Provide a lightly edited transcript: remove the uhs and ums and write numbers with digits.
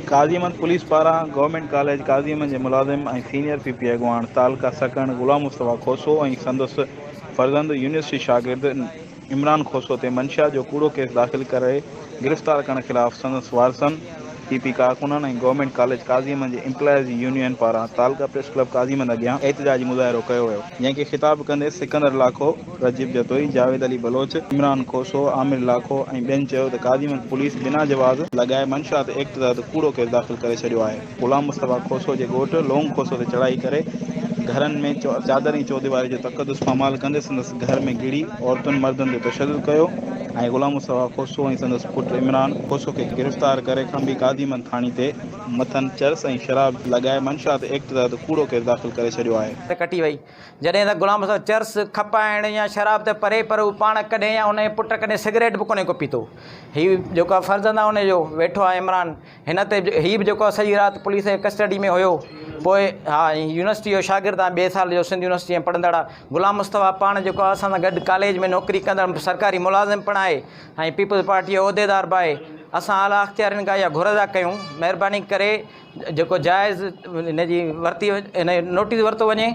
काज़ीमंद police पारा government college काज़ीमंद के मुलाजिम और सीनियर पीपी अगवान तालका सकण गुलाम मुस्तफ़ा खोसो और संदसि फर्जंद यूनिवर्सिटी शागिर्द इमरान खोसो ते मंशा जो कूड़ो केस दाख़िल करे गिरफ़्तार करण खिलाफ़ संदसि वारसन पीपी कारकुनन और गवर्नमेंट कॉलेज काज़ीमंद के एम्प्लॉइज़ यूनियन पारा तालका प्रेस क्लब काज़ीमंद अॻियां एहतजाजी मुज़ाहिरो कयो वियो, जंहिंखे ख़िताब कंदे सिकंदर लाखो, रजीब जतोई, जावेद अली बलोच, इमरान खोसो, आमिर लाखो ऐं ॿियनि चयो त काज़ीमंद पुलिस बिना जवाज़ लॻाए मंशा ते एक्ट तहत कूड़ो केस दाख़िल करे छॾियो आहे। गुलाम मुस्तफ़ा खोसो जे ॻोठ लोंग खोसो ते चढ़ाई करे घरनि में चादर ऐं चौदीवारी जो तक़दुस पामाल कंदे संदसि घर में गिड़ी औरतुनि मर्दनि ते तशदुद कयो ऐं गुलाम मुस्तफ़ा खोसो ऐं संदसि पुटु इमरान खोसो खे गिरफ़्तार करे खंबी काज़ीमंद थाणी ते मथनि चर्स ऐं शराब लॻाए मंशा ते एक्ट तहत कूड़ो केस दाख़िल करे छॾियो आहे। कटी वई जॾहिं त गुलाम मुस्तफ़ा चर्स खपाइण या शराब ते परे पर हू पाण कॾहिं या उनजे पुट कॾहिं सिगरेट बि कोन्हे को पीतो। हीउ जेको आहे फर्ज़ंद आहे उनजो वेठो आहे इमरान, हिन ते हीउ बि जेको आहे सॼी राति पुलिस जे कस्टडी में हुयो। पोइ हा यूनिवर्सिटी जो शागिर्द आहे, 2 साल जो सिंध यूनिवर्सिटी में पढ़ंदड़ आहे। गुलाम मुस्तफ़ा पाण जेको आहे असां सां गॾु कॉलेज में नौकिरी कंदड़ सरकारी मुलाज़िम पिणु आहे ऐं पीपल्स पार्टी जो उहिदेदार बि आहे। असां आला अख़्तियारनि खां इहा घुर था कयूं, महिरबानी करे जेको जाइज़ हिनजी वरिती हिन नोटिस वरितो वञे।